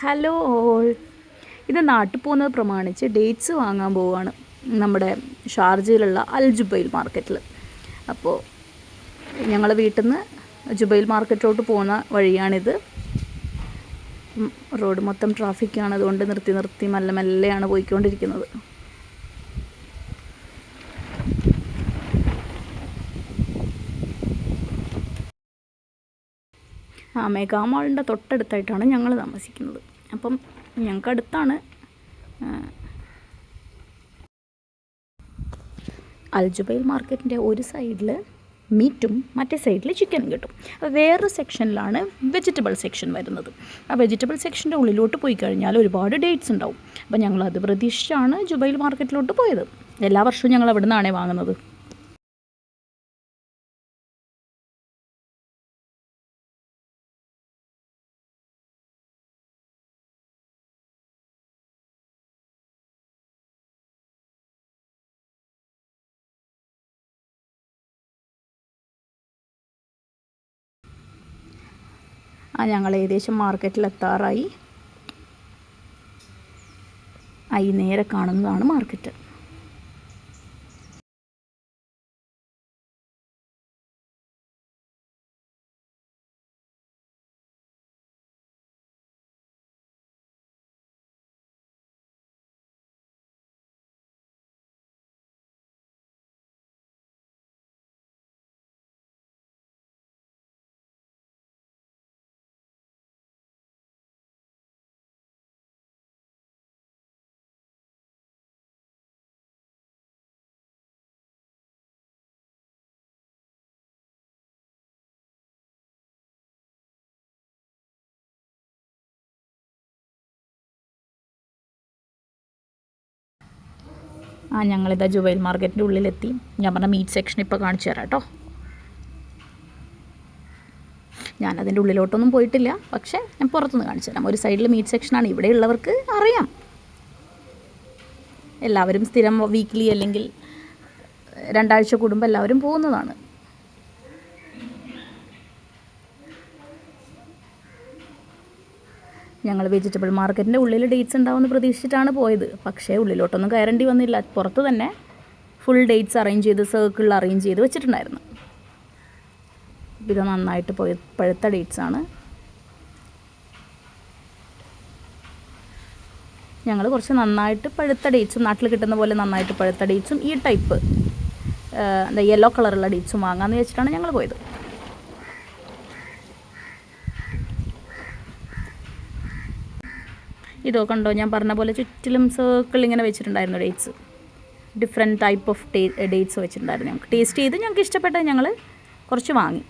Hello all, ഇത് നാട്ടിൽ പോകുന്നത് പ്രമാണിച്ച് ഡേറ്റ്സ് വാങ്ങാൻ പോവുകയാണ് നമ്മുടെ ഷാർജയിലുള്ള അൽ ജുബൈൽ മാർക്കറ്റിൽ. അപ്പോൾ ഞങ്ങൾ വീട്ടിൽ നിന്ന് ജുബൈൽ മാർക്കറ്റിലോട്ട് പോകുന്ന വഴിയാണിത്. റോഡ് മൊത്തം ട്രാഫിക്കാണ്, അതുകൊണ്ട് നിർത്തി മെല്ലെ മെല്ലെയാണ് പോയിക്കൊണ്ടിരിക്കുന്നത്. മെഗാ മാളിൻ്റെ തൊട്ടടുത്തായിട്ടാണ് ഞങ്ങൾ താമസിക്കുന്നത്. അപ്പം ഞങ്ങൾക്ക് അടുത്താണ് അൽ ജുബൈൽ മാർക്കറ്റിൻ്റെ ഒരു സൈഡിൽ മീറ്റും മറ്റേ സൈഡിൽ ചിക്കനും കിട്ടും. അപ്പോൾ വേറൊരു സെക്ഷനിലാണ് വെജിറ്റബിൾ സെക്ഷൻ വരുന്നത്. ആ വെജിറ്റബിൾ സെക്ഷൻ്റെ ഉള്ളിലോട്ട് പോയി കഴിഞ്ഞാൽ ഒരുപാട് ഡേറ്റ്സ് ഉണ്ടാവും. അപ്പോൾ ഞങ്ങളത് പ്രതീക്ഷിച്ചാണ് ജുബൈൽ മാർക്കറ്റിലോട്ട് പോയത്. എല്ലാ വർഷവും ഞങ്ങൾ അവിടെ നിന്നാണേ വാങ്ങുന്നത്. ഞങ്ങൾ ഏകദേശം മാർക്കറ്റിലെത്താറായി. ഈ നേരെ കാണുന്നതാണ് മാർക്കറ്റ്. ഞങ്ങളിതാ ജുബൈൽ മാർക്കറ്റിൻ്റെ ഉള്ളിലെത്തി. ഞാൻ പറഞ്ഞ മീറ്റ് സെക്ഷൻ ഇപ്പോൾ കാണിച്ചു തരാം കേട്ടോ. ഞാനതിൻ്റെ ഉള്ളിലോട്ടൊന്നും പോയിട്ടില്ല, പക്ഷേ ഞാൻ പുറത്തുനിന്ന് കാണിച്ചു തരാം. ഒരു സൈഡിൽ മീറ്റ് സെക്ഷനാണ്. ഇവിടെയുള്ളവർക്ക് അറിയാം, എല്ലാവരും സ്ഥിരം വീക്ക്ലി അല്ലെങ്കിൽ 2 ആഴ്ച കൂടുമ്പോൾ എല്ലാവരും പോകുന്നതാണ്. ഞങ്ങൾ വെജിറ്റബിൾ മാർക്കറ്റിൻ്റെ ഉള്ളിൽ ഡേറ്റ്സ് ഉണ്ടാവുമെന്ന് പ്രതീക്ഷിച്ചിട്ടാണ് പോയത്. പക്ഷേ ഉള്ളിലോട്ടൊന്നും കയറേണ്ടി വന്നില്ല. പുറത്ത് തന്നെ ഫുൾ ഡേറ്റ്സ് അറേഞ്ച് ചെയ്ത് സർക്കിളിൽ അറേഞ്ച് ചെയ്ത് വെച്ചിട്ടുണ്ടായിരുന്നു. ഇത് നന്നായിട്ട് പഴുത്ത ഡേറ്റ്സാണ്. ഞങ്ങൾ കുറച്ച് നന്നായിട്ട് പഴുത്ത ഡേറ്റ്സും, നാട്ടിൽ കിട്ടുന്ന പോലെ നന്നായിട്ട് പഴുത്ത ഡേറ്റ്സും ഈ ടൈപ്പ് യെല്ലോ കളറുള്ള ഡേറ്റ്സും വാങ്ങാമെന്ന് വെച്ചിട്ടാണ് ഞങ്ങൾ പോയത്. ഇതോ കണ്ടോ, ഞാൻ പറഞ്ഞ പോലെ ചുറ്റിലും സർക്കിൾ ഇങ്ങനെ വെച്ചിട്ടുണ്ടായിരുന്നു dates. Different type of dates വെച്ചിട്ടുണ്ടായിരുന്നു. ഞങ്ങൾക്ക് ടേസ്റ്റ് ചെയ്ത് ഞങ്ങൾക്ക് ഇഷ്ടപ്പെട്ടത് ഞങ്ങൾ കുറച്ച് വാങ്ങി.